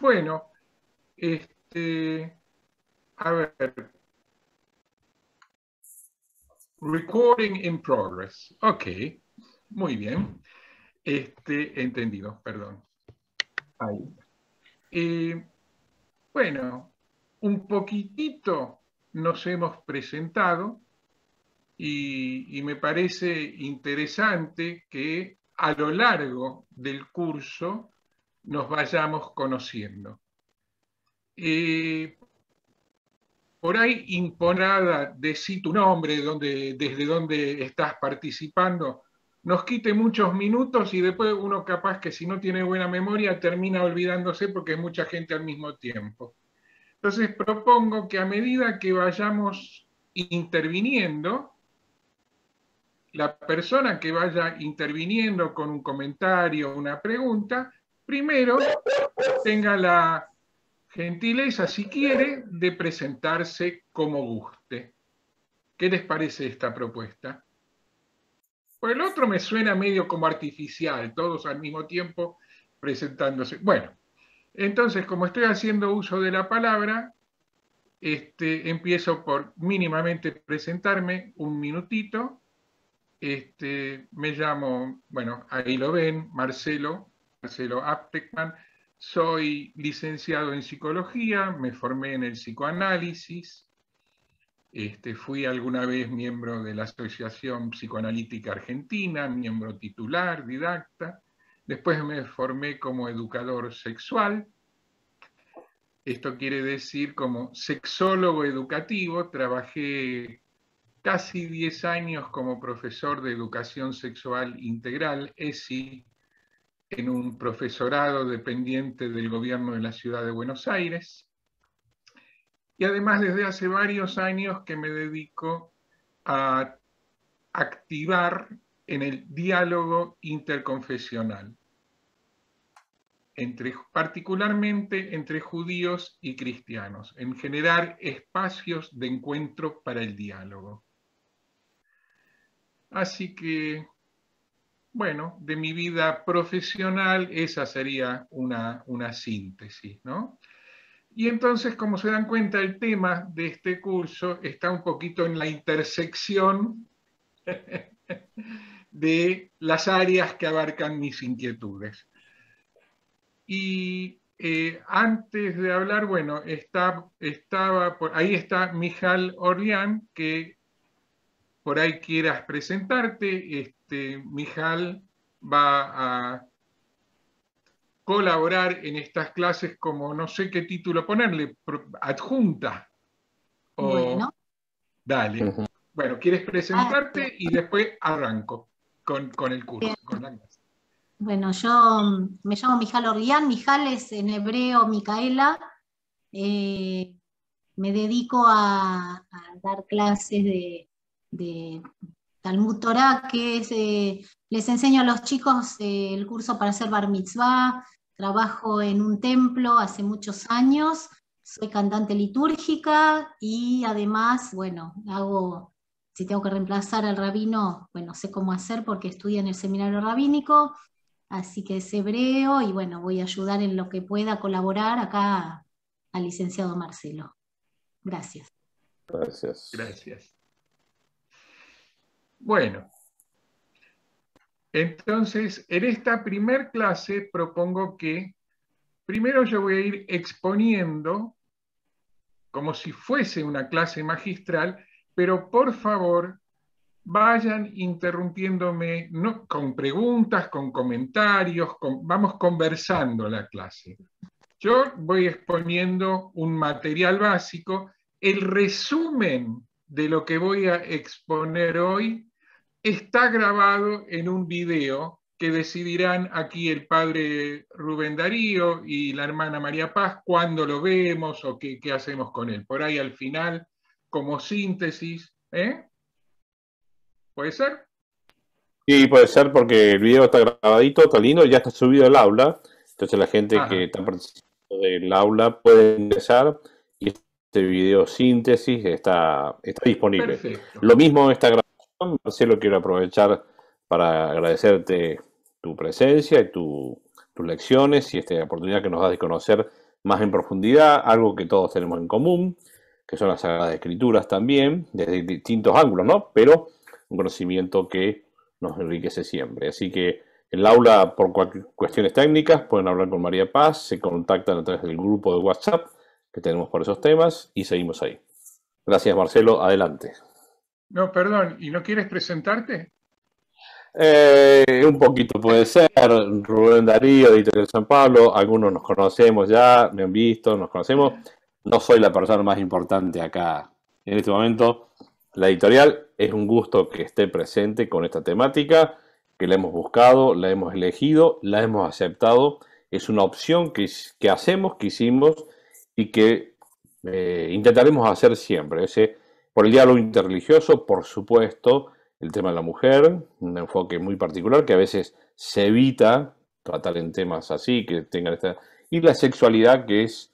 Bueno, a ver, recording in progress. Ok, muy bien. Entendido, perdón. Ahí. Bueno, un poquitito nos hemos presentado y me parece interesante que a lo largo del curso nos vayamos conociendo. Por ahí imponada, decí tu nombre, desde dónde estás participando, nos quite muchos minutos y después uno capaz que si no tiene buena memoria termina olvidándose porque hay mucha gente al mismo tiempo. Entonces propongo que a medida que vayamos interviniendo, la persona que vaya interviniendo con un comentario, una pregunta, primero tenga la gentileza, si quiere, de presentarse como guste. ¿Qué les parece esta propuesta? Pues el otro me suena medio como artificial, todos al mismo tiempo presentándose. Bueno, entonces, como estoy haciendo uso de la palabra, empiezo por mínimamente presentarme un minutito. Me llamo, bueno, ahí lo ven, Marcelo Aptekman. Soy licenciado en psicología, me formé en el psicoanálisis. Fui alguna vez miembro de la Asociación Psicoanalítica Argentina, miembro titular, didacta. Después me formé como educador sexual. Esto quiere decir como sexólogo educativo. Trabajé casi 10 años como profesor de educación sexual integral, ESI, en un profesorado dependiente del gobierno de la ciudad de Buenos Aires. Y además desde hace varios años que me dedico a activar en el diálogo interconfesional, particularmente entre judíos y cristianos, en generar espacios de encuentro para el diálogo. Así que, bueno, de mi vida profesional esa sería una síntesis, ¿no? Y entonces, como se dan cuenta, el tema de este curso está un poquito en la intersección de las áreas que abarcan mis inquietudes. Y antes de hablar, bueno, ahí está Mijal Orlián, que por ahí quieras presentarte. Mijal va a colaborar en estas clases como, no sé qué título ponerle, adjunta. Bueno. Dale. Bueno, ¿quieres presentarte? Y después arranco con el curso, con la clase. Bueno, yo me llamo Mijal Orlián. Mijal es en hebreo Micaela. Me dedico a dar clases de Talmud Torah, que es, les enseño a los chicos el curso para hacer bar mitzvah. Trabajo en un templo hace muchos años, soy cantante litúrgica y además, bueno, si tengo que reemplazar al rabino, bueno, sé cómo hacer porque estudié en el seminario rabínico, así que es hebreo y bueno, voy a ayudar en lo que pueda colaborar acá al licenciado Marcelo. Gracias. Gracias. Gracias. Bueno, entonces en esta primer clase propongo que primero yo voy a ir exponiendo como si fuese una clase magistral, pero por favor vayan interrumpiéndome con preguntas, con comentarios, vamos conversando la clase. Yo voy exponiendo un material básico. El resumen de lo que voy a exponer hoy está grabado en un video que decidirán aquí el padre Rubén Darío y la hermana María Paz cuándo lo vemos o qué hacemos con él. Por ahí al final, como síntesis, ¿eh? ¿Puede ser? Sí, puede ser porque el video está grabadito, está lindo, ya está subido al aula. Entonces la gente que está participando del aula puede ingresar y este video síntesis está disponible. Perfecto. Lo mismo esta grabación. Marcelo, quiero aprovechar para agradecerte tu presencia y tus lecciones y esta oportunidad que nos das de conocer más en profundidad, algo que todos tenemos en común, que son las Sagradas Escrituras también, desde distintos ángulos, ¿no? Pero un conocimiento que nos enriquece siempre. Así que el aula, por cuestiones técnicas, pueden hablar con María Paz, se contactan a través del grupo de WhatsApp que tenemos por esos temas y seguimos ahí. Gracias, Marcelo. Adelante. No, perdón, ¿y no quieres presentarte? Un poquito puede ser. Rubén Darío, Editorial San Pablo. Algunos nos conocemos ya, me han visto, nos conocemos. No soy la persona más importante acá en este momento. La editorial es un gusto que esté presente con esta temática, que la hemos buscado, la hemos elegido, la hemos aceptado. Es una opción que hacemos, que hicimos y que intentaremos hacer siempre. Por el diálogo interreligioso, por supuesto, el tema de la mujer, un enfoque muy particular que a veces se evita tratar en temas así, que tengan esta... Y la sexualidad, que es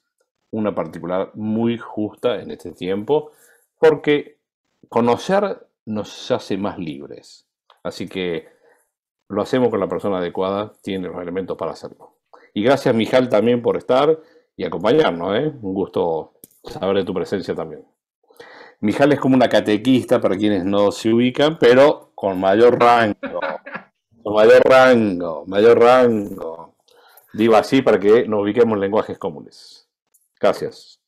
una particular muy justa en este tiempo, porque conocer nos hace más libres. Así que lo hacemos con la persona adecuada, tiene los elementos para hacerlo. Y gracias, Mijal, también por estar y acompañarnos, ¿eh? Un gusto saber de tu presencia también. Mijal es como una catequista para quienes no se ubican, pero con mayor rango, mayor rango. Digo así para que nos ubiquemos en lenguajes comunes. Gracias.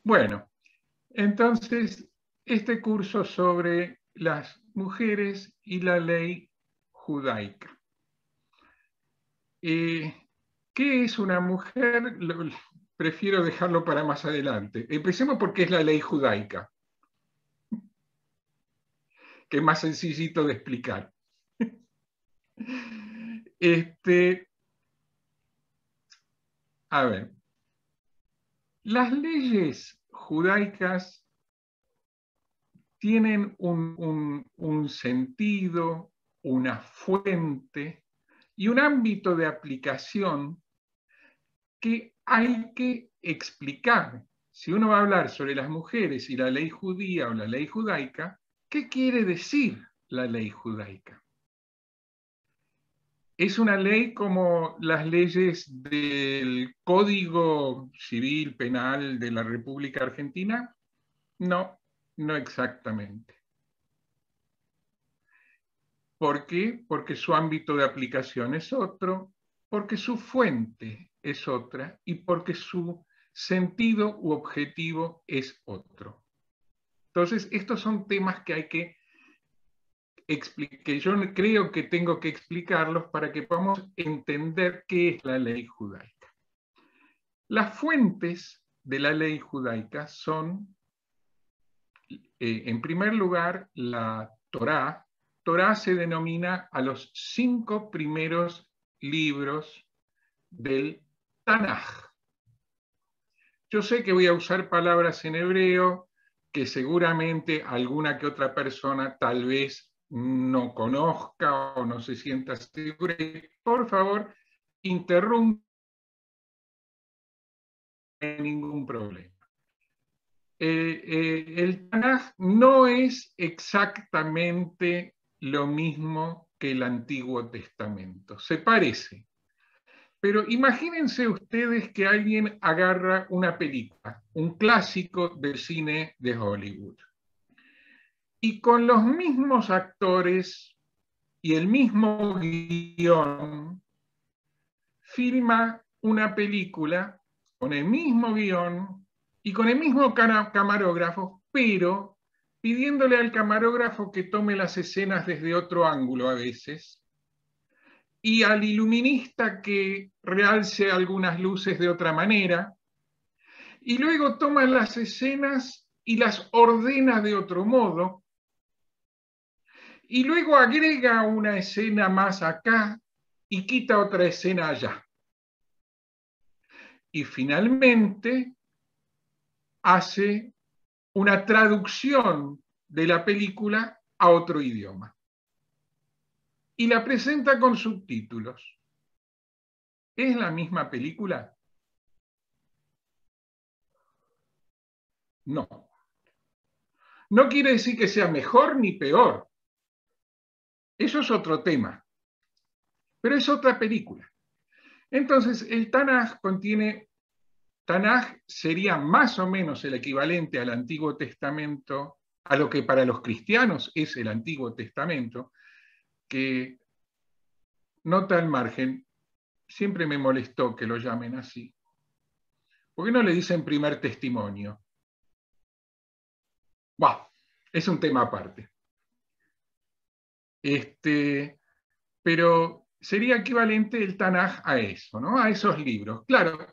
Bueno, entonces este curso sobre las mujeres y la ley judaica. ¿Qué es una mujer? Prefiero dejarlo para más adelante. Empecemos porque es la ley judaica, que es más sencillito de explicar. A ver, las leyes judaicas tienen un sentido, una fuente y un ámbito de aplicación que hay que explicar. Si uno va a hablar sobre las mujeres y la ley judía o la ley judaica, ¿qué quiere decir la ley judaica? ¿Es una ley como las leyes del Código Civil Penal de la República Argentina? No, no exactamente. ¿Por qué? Porque su ámbito de aplicación es otro, porque su fuente es otra y porque su sentido u objetivo es otro. Entonces, estos son temas que hay que yo creo que tengo que explicarlos para que podamos entender qué es la ley judaica. Las fuentes de la ley judaica son, en primer lugar, la Torá. Torá se denomina a los 5 primeros libros del Tanaj. Yo sé que voy a usar palabras en hebreo que seguramente alguna que otra persona tal vez no conozca o no se sienta segura. Por favor, interrumpa, no hay ningún problema. El Tanaj no es exactamente lo mismo que el Antiguo Testamento. Se parece. Pero imagínense ustedes que alguien agarra una película, un clásico del cine de Hollywood, y con los mismos actores y el mismo guión, filma una película con el mismo guión y con el mismo camarógrafo, pero pidiéndole al camarógrafo que tome las escenas desde otro ángulo a veces, y al iluminista que realce algunas luces de otra manera, y luego toma las escenas y las ordena de otro modo, y luego agrega una escena más acá y quita otra escena allá. Y finalmente hace una traducción de la película a otro idioma. Y la presenta con subtítulos. ¿Es la misma película? No. No quiere decir que sea mejor ni peor. Eso es otro tema. Pero es otra película. Entonces, el Tanaj contiene, Tanaj sería más o menos el equivalente al Antiguo Testamento, a lo que para los cristianos es el Antiguo Testamento, que, nota al margen, siempre me molestó que lo llamen así. ¿Por qué no le dicen primer testimonio? Bah, es un tema aparte. Pero sería equivalente el Tanaj a eso, ¿no? A esos libros. Claro,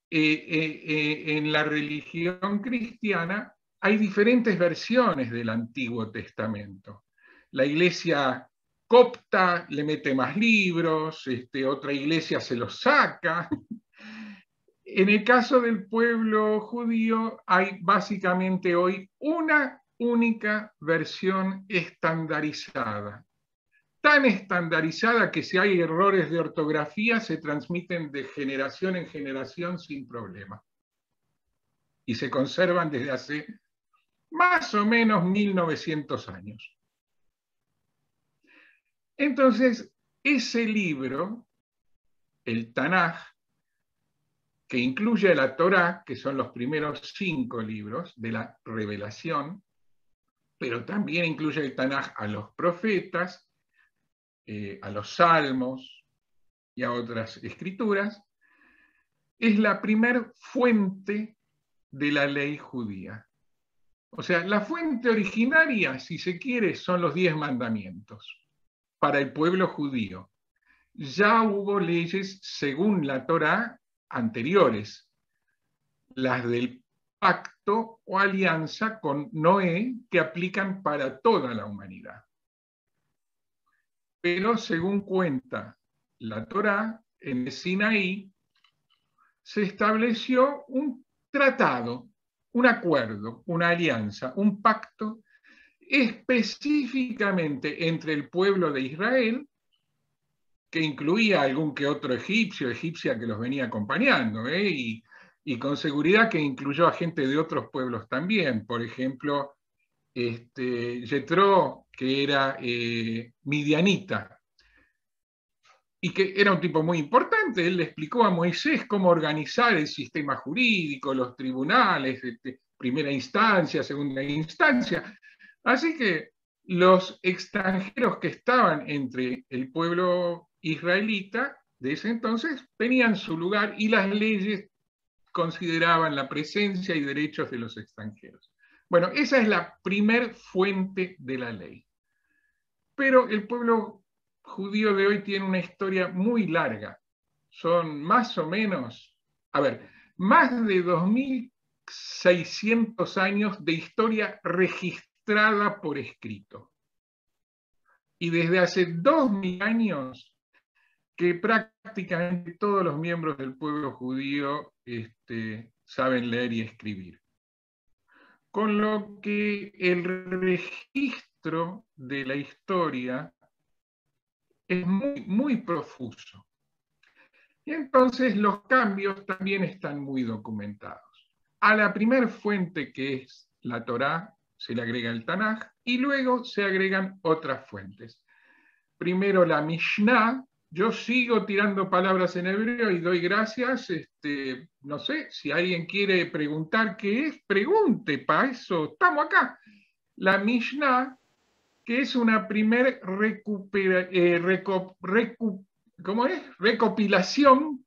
en la religión cristiana hay diferentes versiones del Antiguo Testamento. La iglesia copta le mete más libros, otra iglesia se los saca. En el caso del pueblo judío hay básicamente hoy una única versión estandarizada. Tan estandarizada que si hay errores de ortografía se transmiten de generación en generación sin problema. Y se conservan desde hace más o menos 1900 años. Entonces, ese libro, el Tanaj, que incluye la Torá, que son los primeros 5 libros de la revelación, pero también incluye el Tanaj a los profetas, a los salmos y a otras escrituras, es la primer fuente de la ley judía. O sea, la fuente originaria, si se quiere, son los 10 mandamientos para el pueblo judío. Ya hubo leyes según la Torá anteriores, las del pacto o alianza con Noé, que aplican para toda la humanidad. Pero según cuenta la Torá, en el Sinaí se estableció un tratado, un acuerdo, una alianza, un pacto específicamente entre el pueblo de Israel, que incluía algún que otro egipcia que los venía acompañando, y con seguridad que incluyó a gente de otros pueblos también. Por ejemplo, Yetro, que era midianita, y que era un tipo muy importante. Él le explicó a Moisés cómo organizar el sistema jurídico, los tribunales, primera instancia, segunda instancia. Así que los extranjeros que estaban entre el pueblo israelita de ese entonces tenían su lugar y las leyes consideraban la presencia y derechos de los extranjeros. Bueno, esa es la primer fuente de la ley. Pero el pueblo judío de hoy tiene una historia muy larga. Son más o menos, más de 2600 años de historia registrada por escrito. Y desde hace 2000 años que prácticamente todos los miembros del pueblo judío saben leer y escribir. Con lo que el registro de la historia es muy, muy profuso. Y entonces los cambios también están muy documentados. A la primer fuente, que es la Torá, se le agrega el Tanaj, y luego se agregan otras fuentes. Primero la Mishnah. Yo sigo tirando palabras en hebreo y doy gracias. No sé, si alguien quiere preguntar qué es, pregunte, para eso estamos acá. La Mishnah, que es una primer recopilación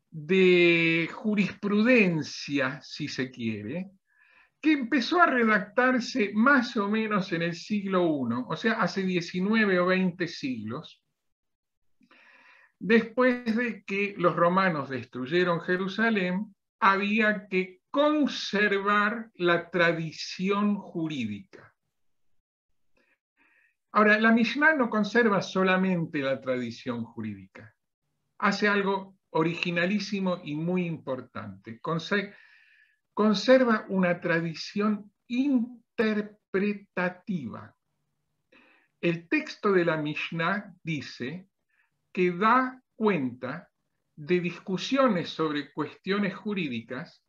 de jurisprudencia, si se quiere, que empezó a redactarse más o menos en el siglo I, o sea, hace 19 o 20 siglos, después de que los romanos destruyeron Jerusalén, había que conservar la tradición jurídica. Ahora, la Mishnah no conserva solamente la tradición jurídica, hace algo originalísimo y muy importante. Conserva una tradición interpretativa. El texto de la Mishnah dice que da cuenta de discusiones sobre cuestiones jurídicas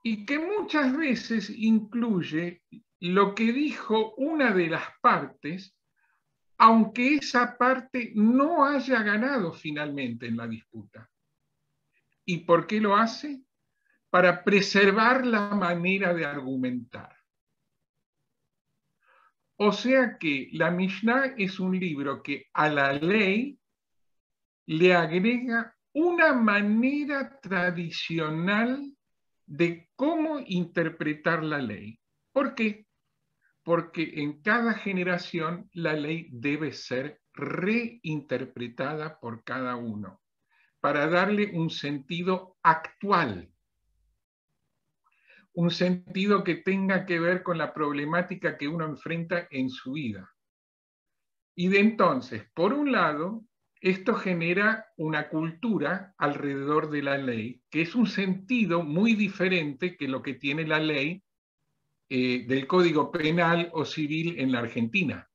y que muchas veces incluye lo que dijo una de las partes aunque esa parte no haya ganado finalmente en la disputa. ¿Y por qué lo hace? Para preservar la manera de argumentar. O sea que la Mishnah es un libro que a la ley le agrega una manera tradicional de cómo interpretar la ley. ¿Por qué? Porque en cada generación la ley debe ser reinterpretada por cada uno para darle un sentido actual, un sentido que tenga que ver con la problemática que uno enfrenta en su vida. Y de entonces, por un lado, esto genera una cultura alrededor de la ley, que es un sentido muy diferente que lo que tiene la ley del Código Penal o Civil en la Argentina.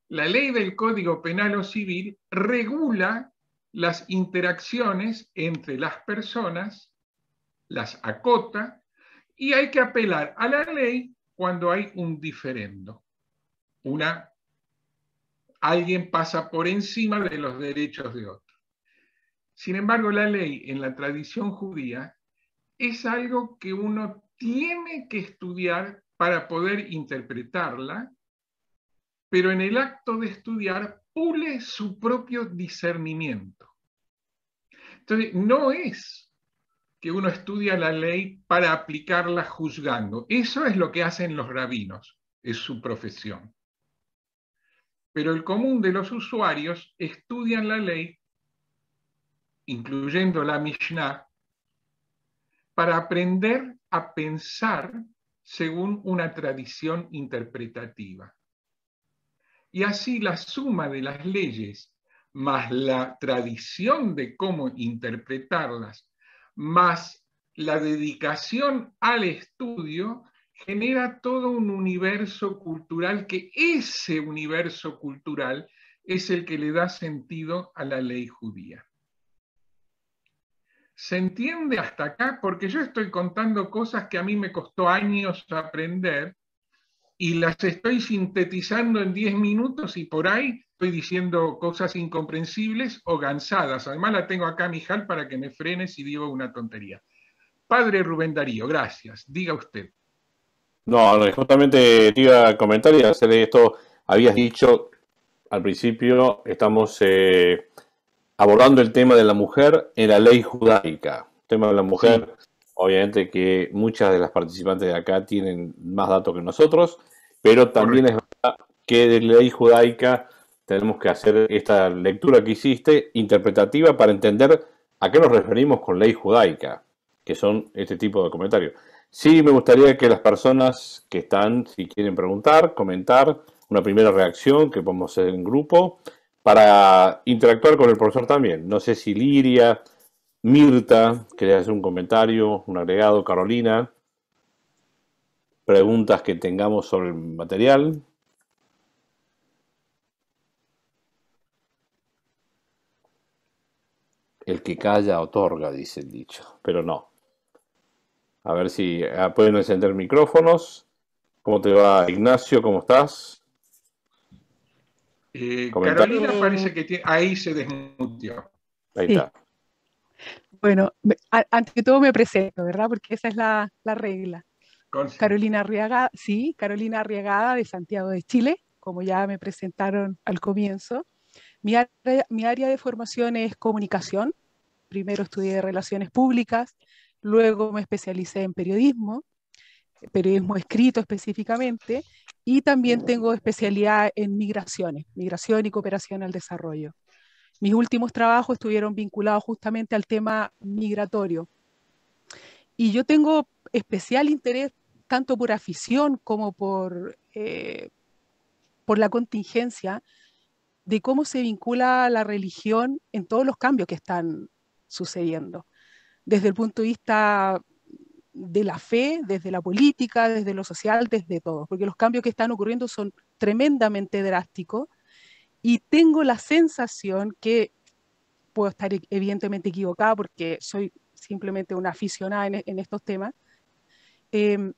La ley del Código Penal o Civil regula las interacciones entre las personas, las acota, y hay que apelar a la ley cuando hay un diferendo. Alguien pasa por encima de los derechos de otro. Sin embargo, la ley en la tradición judía es algo que uno tiene que estudiar para poder interpretarla, pero en el acto de estudiar pule su propio discernimiento. Entonces, no es que uno estudia la ley para aplicarla juzgando. Eso es lo que hacen los rabinos, es su profesión. Pero el común de los usuarios estudian la ley, incluyendo la Mishnah, para aprender a pensar según una tradición interpretativa. Y así la suma de las leyes, más la tradición de cómo interpretarlas, más la dedicación al estudio, genera todo un universo cultural que ese universo cultural es el que le da sentido a la ley judía. ¿Se entiende hasta acá? Porque yo estoy contando cosas que a mí me costó años aprender y las estoy sintetizando en 10 minutos y por ahí estoy diciendo cosas incomprensibles o gansadas. Además la tengo acá, Mijal, para que me frene si digo una tontería. Padre Rubén Darío, gracias. Diga usted. No, justamente te iba a comentar y hacer esto. Habías dicho al principio, estamos abordando el tema de la mujer en la ley judaica. El tema de la mujer, sí. Obviamente que muchas de las participantes de acá tienen más datos que nosotros, pero también correcto. Es verdad que de la ley judaica tenemos que hacer esta lectura que hiciste, interpretativa, para entender a qué nos referimos con ley judaica, que son este tipo de comentarios. Sí, me gustaría que las personas que están, si quieren preguntar, comentar, una primera reacción que podemos hacer en grupo, para interactuar con el profesor también. No sé si Liria, Mirta, querés hacer un comentario, un agregado, Carolina, preguntas que tengamos sobre el material. El que calla otorga, dice el dicho, pero no. A ver si pueden encender micrófonos. ¿Cómo te va, Ignacio? ¿Cómo estás? Carolina parece que tiene, ahí se desmutió. Ahí está. Bueno, ante todo me presento, ¿verdad? Porque esa es la regla. Carolina Arriagada, sí, Carolina Arriagada de Santiago de Chile, como ya me presentaron al comienzo. Mi área de formación es comunicación. Primero estudié Relaciones Públicas, luego me especialicé en periodismo escrito específicamente, y también tengo especialidad en migración y cooperación al desarrollo. Mis últimos trabajos estuvieron vinculados justamente al tema migratorio. Y yo tengo especial interés tanto por afición como por la contingencia de cómo se vincula la religión en todos los cambios que están sucediendo. Desde el punto de vista de la fe, desde la política, desde lo social, desde todo. Porque los cambios que están ocurriendo son tremendamente drásticos y tengo la sensación que puedo estar evidentemente equivocada porque soy simplemente una aficionada en estos temas, que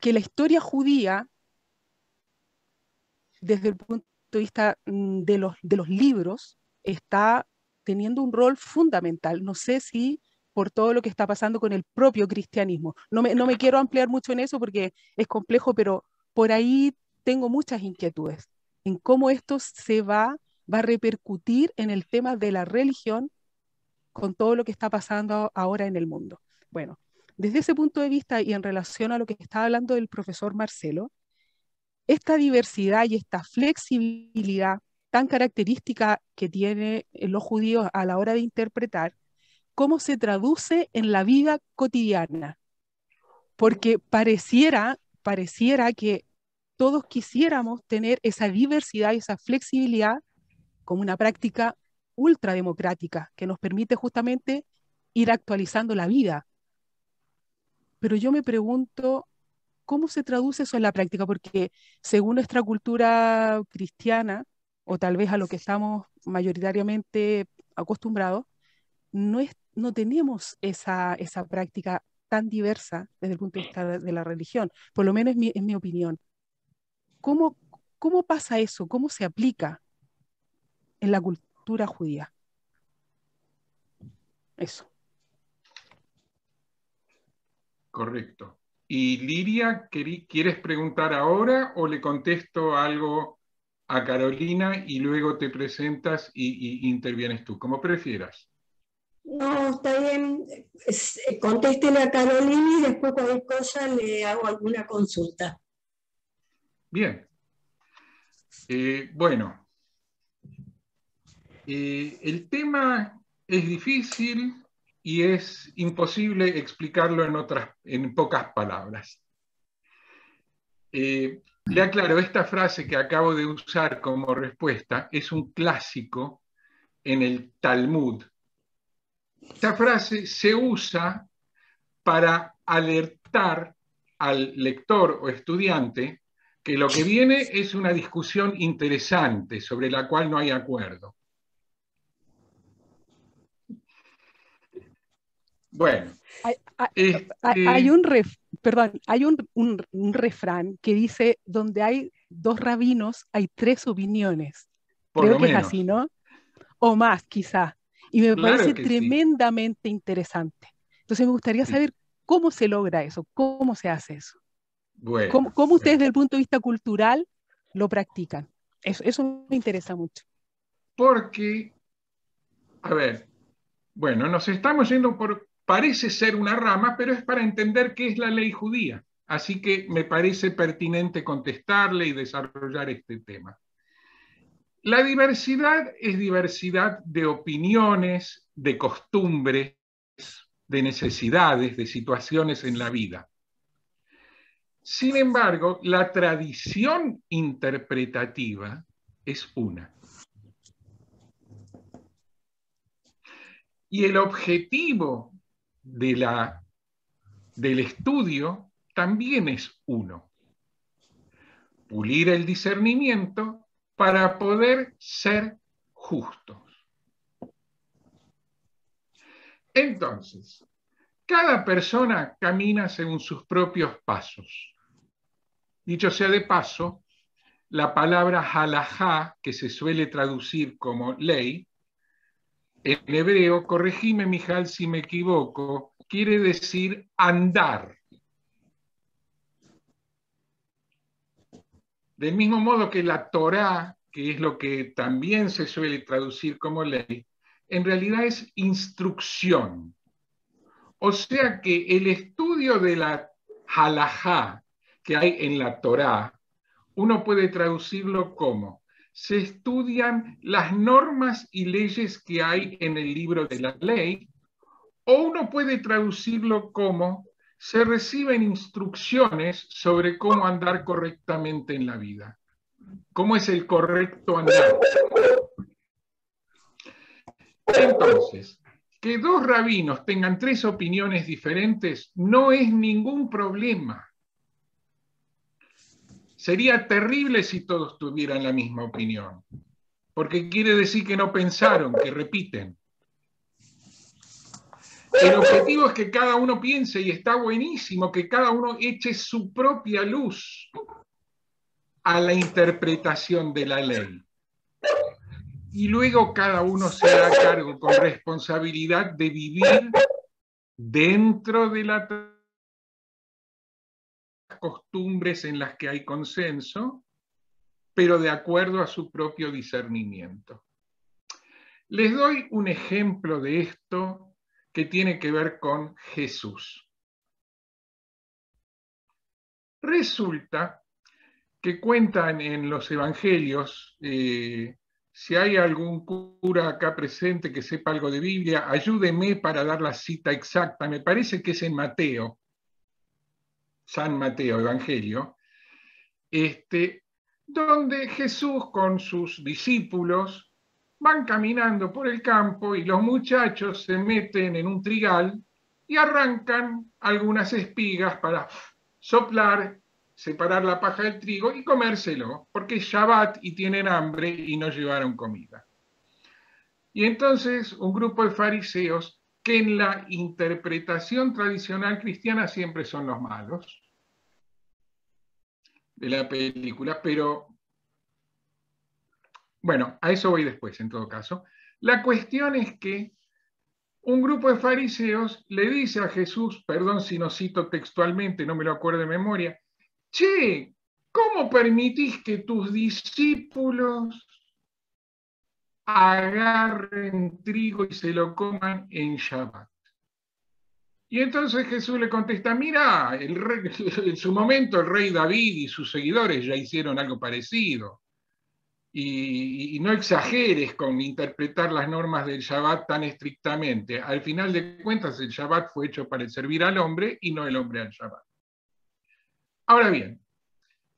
la historia judía desde el punto de vista de los libros, está teniendo un rol fundamental. No sé si por todo lo que está pasando con el propio cristianismo. No me quiero ampliar mucho en eso porque es complejo, pero por ahí tengo muchas inquietudes en cómo esto va a repercutir en el tema de la religión con todo lo que está pasando ahora en el mundo. Bueno, desde ese punto de vista y en relación a lo que estaba hablando el profesor Marcelo, esta diversidad y esta flexibilidad tan característica que tienen los judíos a la hora de interpretar, ¿cómo se traduce en la vida cotidiana? Porque pareciera que todos quisiéramos tener esa diversidad y esa flexibilidad como una práctica ultrademocrática que nos permite justamente ir actualizando la vida. Pero yo me pregunto, ¿cómo se traduce eso en la práctica? Porque según nuestra cultura cristiana, o tal vez a lo que estamos mayoritariamente acostumbrados, no tenemos esa práctica tan diversa desde el punto de vista de la religión, por lo menos en mi opinión. ¿Cómo pasa eso? ¿Cómo se aplica en la cultura judía? Eso. Correcto. Y Liria, ¿quieres preguntar ahora o le contesto algo a Carolina y luego te presentas y intervienes tú? Como prefieras. No, está bien. Contéstele a Carolina y después cualquier cosa le hago alguna consulta. Bien. Bueno, el tema es difícil y es imposible explicarlo en pocas palabras. Le aclaro, esta frase que acabo de usar como respuesta es un clásico en el Talmud. Esta frase se usa para alertar al lector o estudiante que lo que viene es una discusión interesante sobre la cual no hay acuerdo. Bueno. Hay un refrán que dice, donde hay dos rabinos hay tres opiniones. Creo que es así, ¿no? O más, quizá. Y me parece tremendamente interesante. Entonces me gustaría saber cómo se logra eso, cómo se hace eso. Bueno, ¿Cómo ustedes desde el punto de vista cultural lo practican? Eso me interesa mucho. Porque, a ver, bueno, nos estamos yendo parece ser una rama, pero es para entender qué es la ley judía. Así que me parece pertinente contestarle y desarrollar este tema. La diversidad es diversidad de opiniones, de costumbres, de necesidades, de situaciones en la vida. Sin embargo, la tradición interpretativa es una. Y el objetivo del estudio también es uno. Pulir el discernimiento para poder ser justos. Entonces, cada persona camina según sus propios pasos. Dicho sea de paso, la palabra halajá, que se suele traducir como ley, en hebreo, corregime, Mijal, si me equivoco, quiere decir andar. Del mismo modo que la Torá, que es lo que también se suele traducir como ley, en realidad es instrucción. O sea que el estudio de la halajá que hay en la Torá, uno puede traducirlo como: se estudian las normas y leyes que hay en el libro de la ley, o uno puede traducirlo como: se reciben instrucciones sobre cómo andar correctamente en la vida. ¿Cómo es el correcto andar? Entonces, que dos rabinos tengan tres opiniones diferentes no es ningún problema. Sería terrible si todos tuvieran la misma opinión, porque quiere decir que no pensaron, que repiten. El objetivo es que cada uno piense, y está buenísimo que cada uno eche su propia luz. a la interpretación de la ley. Y luego cada uno se hará cargo con responsabilidad de vivir dentro de las costumbres en las que hay consenso, pero de acuerdo a su propio discernimiento. Les doy un ejemplo de esto que tiene que ver con Jesús. Resulta que cuentan en los evangelios, si hay algún cura acá presente que sepa algo de Biblia, ayúdeme para dar la cita exacta, me parece que es en Mateo, San Mateo, Evangelio, donde Jesús con sus discípulos van caminando por el campo y los muchachos se meten en un trigal y arrancan algunas espigas para soplar, separar la paja del trigo y comérselo, porque es Shabbat y tienen hambre y no llevaron comida. Y entonces un grupo de fariseos, que en la interpretación tradicional cristiana siempre son los malos de la película, pero bueno, a eso voy después en todo caso. La cuestión es que un grupo de fariseos le dice a Jesús, perdón si no cito textualmente, no me lo acuerdo de memoria, che, ¿cómo permitís que tus discípulos agarren trigo y se lo coman en Shabbat? Y entonces Jesús le contesta, mira, en su momento el rey David y sus seguidores ya hicieron algo parecido. Y no exageres con interpretar las normas del Shabbat tan estrictamente. Al final de cuentas, el Shabbat fue hecho para servir al hombre y no el hombre al Shabbat. Ahora bien,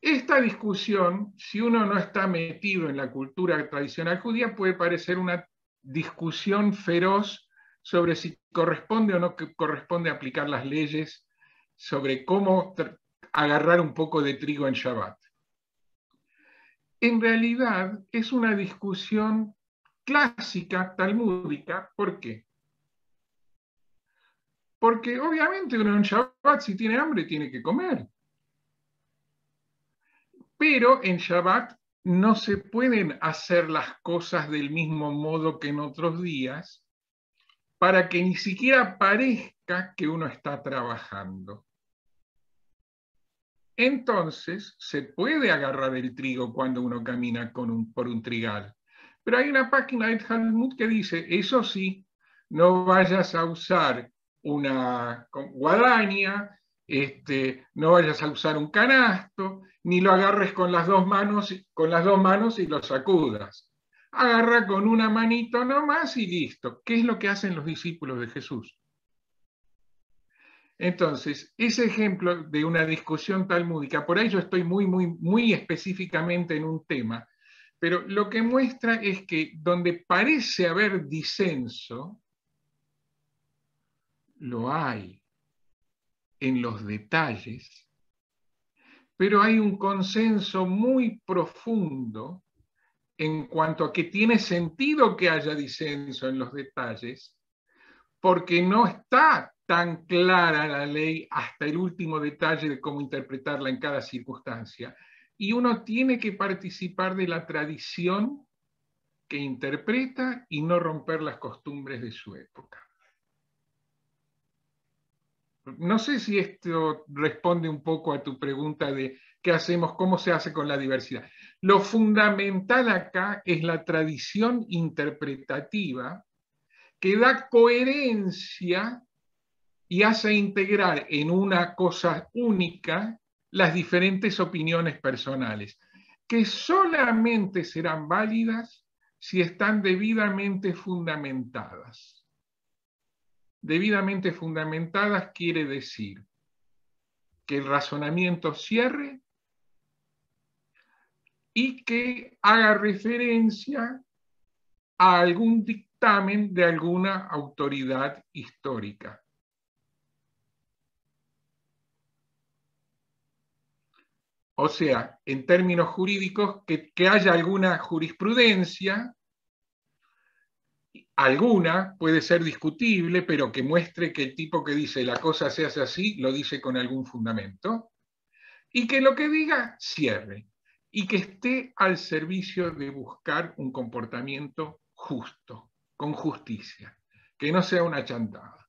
esta discusión, si uno no está metido en la cultura tradicional judía, puede parecer una discusión feroz sobre si corresponde o no corresponde aplicar las leyes sobre cómo agarrar un poco de trigo en Shabbat. En realidad es una discusión clásica, talmúdica. ¿Por qué? Porque obviamente uno en Shabbat, si tiene hambre, tiene que comer. Pero en Shabbat no se pueden hacer las cosas del mismo modo que en otros días para que ni siquiera parezca que uno está trabajando. Entonces, se puede agarrar el trigo cuando uno camina por un trigal. Pero hay una página de Talmud que dice, eso sí, no vayas a usar una guadaña, no vayas a usar un canasto, ni lo agarres con las dos manos y lo sacudas. Agarra con una manito nomás y listo. ¿Qué es lo que hacen los discípulos de Jesús? Entonces, ese ejemplo de una discusión talmúdica, por ahí yo estoy muy específicamente en un tema, pero lo que muestra es que donde parece haber disenso, lo hay en los detalles, pero hay un consenso muy profundo en cuanto a que tiene sentido que haya disenso en los detalles, porque no está tan clara la ley hasta el último detalle de cómo interpretarla en cada circunstancia. Y uno tiene que participar de la tradición que interpreta y no romper las costumbres de su época. No sé si esto responde un poco a tu pregunta de qué hacemos, cómo se hace con la diversidad. Lo fundamental acá es la tradición interpretativa que da coherencia y hace integrar en una cosa única las diferentes opiniones personales, que solamente serán válidas si están debidamente fundamentadas. Debidamente fundamentadas quiere decir que el razonamiento cierre y que haga referencia a algún dictamen de alguna autoridad histórica. O sea, en términos jurídicos, que haya alguna jurisprudencia, alguna puede ser discutible, pero que muestre que el tipo que dice la cosa se hace así, lo dice con algún fundamento, y que lo que diga cierre. y que esté al servicio de buscar un comportamiento justo, con justicia, que no sea una chantada.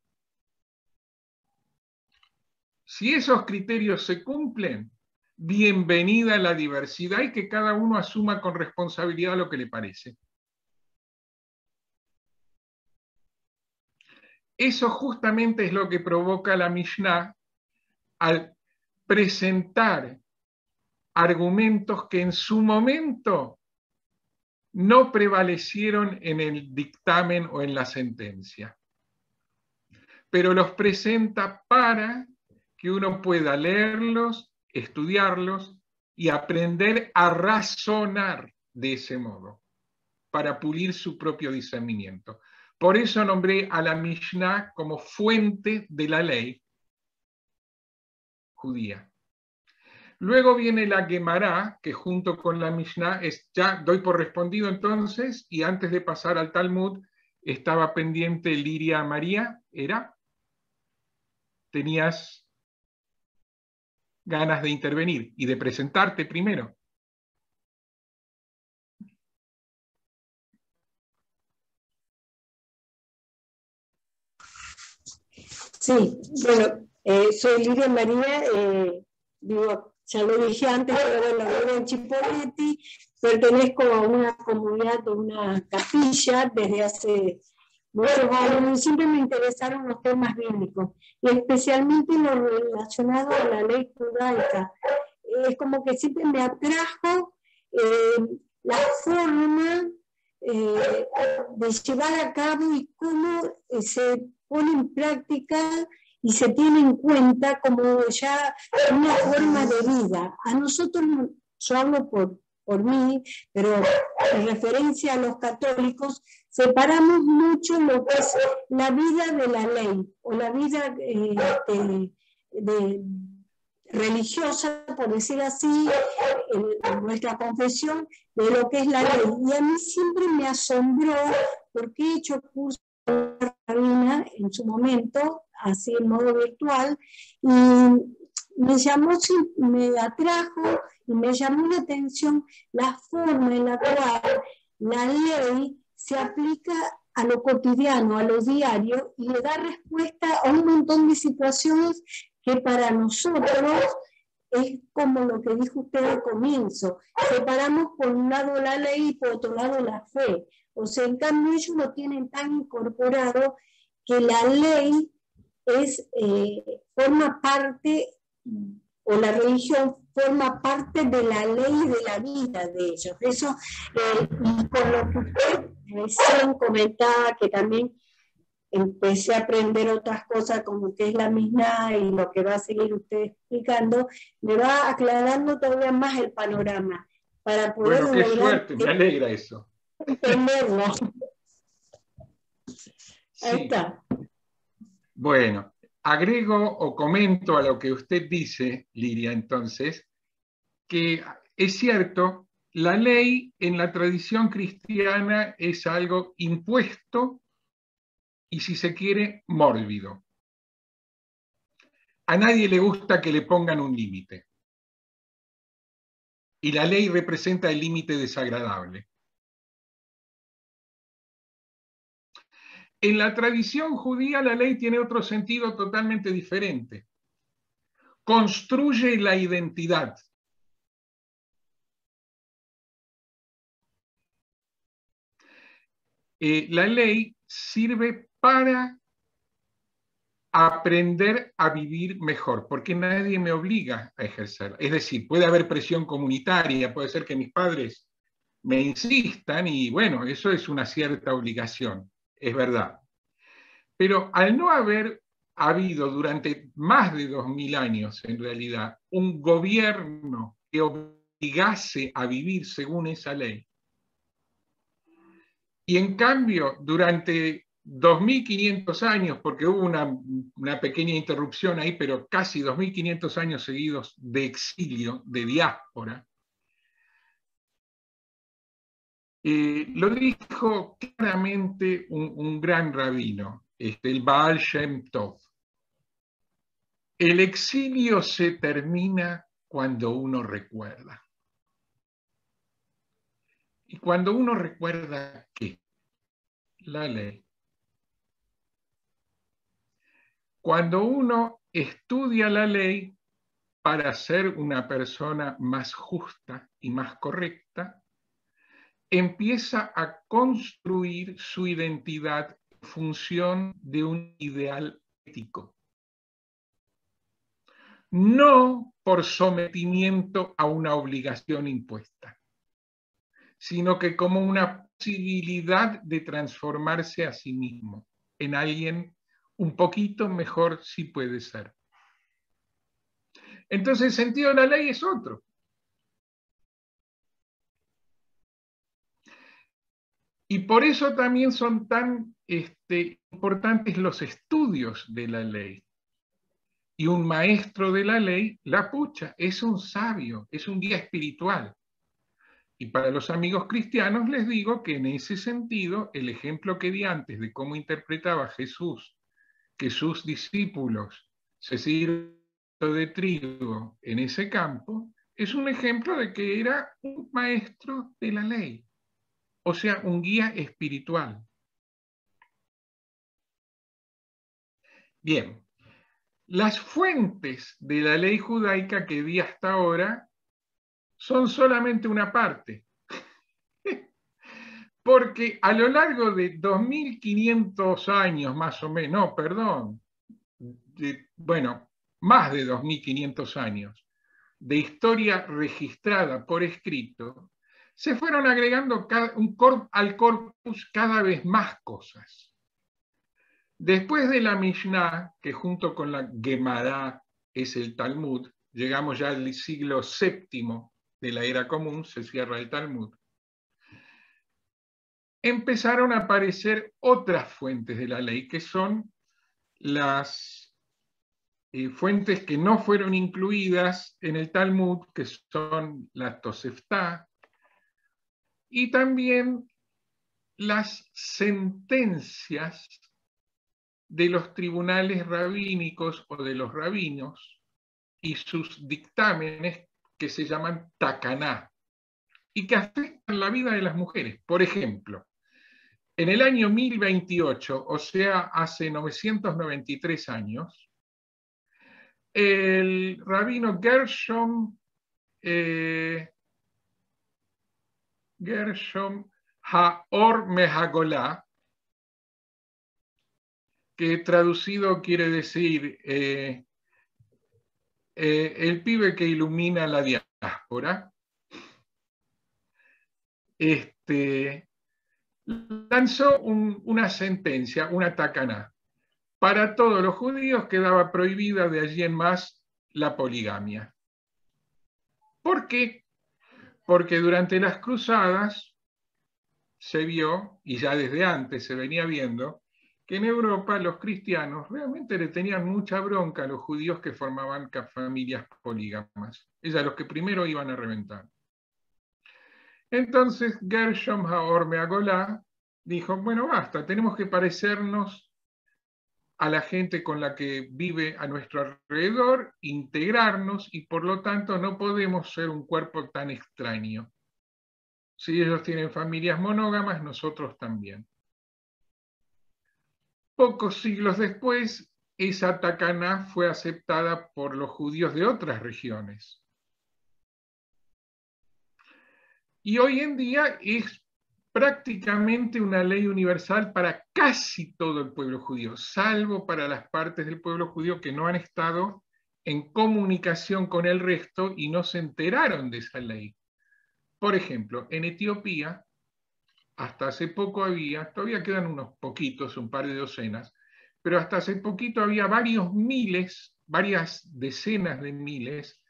Si esos criterios se cumplen, bienvenida la diversidad y que cada uno asuma con responsabilidad lo que le parece. Eso justamente es lo que provoca la Mishnah al presentar argumentos que en su momento no prevalecieron en el dictamen o en la sentencia, pero los presenta para que uno pueda leerlos, estudiarlos y aprender a razonar de ese modo, para pulir su propio discernimiento. Por eso nombré a la Mishnah como fuente de la ley judía. Luego viene la Gemara, que junto con la Mishnah, ya doy por respondido entonces, y antes de pasar al Talmud, estaba pendiente Liria María, ¿era? ¿Tenías ganas de intervenir y de presentarte primero? Sí, bueno, soy Liria María, digo, ya lo dije antes, pero bueno, vivo en Chipoleti, pertenezco a una comunidad, a una capilla desde hace muchos años y siempre me interesaron los temas bíblicos y especialmente lo relacionado a la ley judaica. Es como que siempre me atrajo la forma de llevar a cabo y cómo se pone en práctica y se tiene en cuenta como ya una forma de vida. A nosotros, yo hablo por mí, pero en referencia a los católicos, separamos mucho lo que es la vida de la ley o la vida religiosa, por decir así, en nuestra confesión, de lo que es la ley. Y a mí siempre me asombró, porque he hecho cursos de rabina en su momento, así en modo virtual, y me atrajo y me llamó la atención la forma en la cual la ley se aplica a lo cotidiano, a lo diario, y le da respuesta a un montón de situaciones que para nosotros es como lo que dijo usted al comienzo. Separamos por un lado la ley y por otro lado la fe. O sea, en cambio ellos lo tienen tan incorporado que la ley forma parte, o la religión forma parte de la ley y de la vida de ellos. Eso, y con lo que usted recién comentaba, que también empecé a aprender otras cosas como que es la Mishnah y lo que va a seguir usted explicando, me va aclarando todavía más el panorama para poder... Bueno, qué suerte, me alegra eso. Entenderlo. Sí. Ahí está. Bueno, agrego o comento a lo que usted dice, Liria, entonces, que es cierto, la ley en la tradición cristiana es algo impuesto y, si se quiere, mórbido. A nadie le gusta que le pongan un límite. Y la ley representa el límite desagradable. En la tradición judía la ley tiene otro sentido totalmente diferente. Construye la identidad. La ley sirve para aprender a vivir mejor, porque nadie me obliga a ejercer. Es decir, puede haber presión comunitaria, puede ser que mis padres me insistan y bueno, eso es una cierta obligación, es verdad. Pero al no haber habido durante más de 2000 años, en realidad, un gobierno que obligase a vivir según esa ley, y en cambio, durante 2500 años, porque hubo una pequeña interrupción ahí, pero casi 2500 años seguidos de exilio, de diáspora, lo dijo claramente un gran rabino, el Baal Shem Tov. El exilio se termina cuando uno recuerda. Y cuando uno recuerda ¿qué? La ley. Cuando uno estudia la ley para ser una persona más justa y más correcta, empieza a construir su identidad en función de un ideal ético. No por sometimiento a una obligación impuesta, sino que como una posibilidad de transformarse a sí mismo en alguien un poquito mejor si puede ser. Entonces el sentido de la ley es otro. Y por eso también son tan importantes los estudios de la ley. Y un maestro de la ley, la pucha, es un sabio, es un guía espiritual. Y para los amigos cristianos les digo que en ese sentido, el ejemplo que di antes de cómo interpretaba Jesús, que sus discípulos se sirven de trigo en ese campo, es un ejemplo de que era un maestro de la ley, o sea, un guía espiritual. Bien, las fuentes de la ley judaica que di hasta ahora son solamente una parte. Porque a lo largo de 2500 años más o menos, no, perdón, más de 2500 años de historia registrada por escrito, se fueron agregando al corpus cada vez más cosas. Después de la Mishnah, que junto con la Gemara es el Talmud, llegamos ya al siglo VII de la era común, se cierra el Talmud, empezaron a aparecer otras fuentes de la ley, que son las fuentes que no fueron incluidas en el Talmud, que son la Tosefta, y también las sentencias de los tribunales rabínicos o de los rabinos y sus dictámenes que se llaman takaná y que afectan la vida de las mujeres. Por ejemplo, en el año 1028, o sea, hace 993 años, el rabino Gershom Haor Mehagolá, que traducido quiere decir el pibe que ilumina la diáspora, lanzó una sentencia, una takaná. Para todos los judíos quedaba prohibida de allí en más la poligamia. ¿Por qué? Porque durante las cruzadas se vio, y ya desde antes se venía viendo, que en Europa los cristianos realmente le tenían mucha bronca a los judíos que formaban familias polígamas. Ellos los que primero iban a reventar. Entonces Gershom Haor Meagolá dijo, bueno, basta, tenemos que parecernos a la gente con la que vive a nuestro alrededor, integrarnos, y por lo tanto no podemos ser un cuerpo tan extraño. Si ellos tienen familias monógamas, nosotros también. Pocos siglos después, esa takaná fue aceptada por los judíos de otras regiones. Y hoy en día es prácticamente una ley universal para casi todo el pueblo judío, salvo para las partes del pueblo judío que no han estado en comunicación con el resto y no se enteraron de esa ley. Por ejemplo, en Etiopía, hasta hace poco había, todavía quedan unos poquitos, un par de docenas, pero hasta hace poquito había varios miles, varias decenas de miles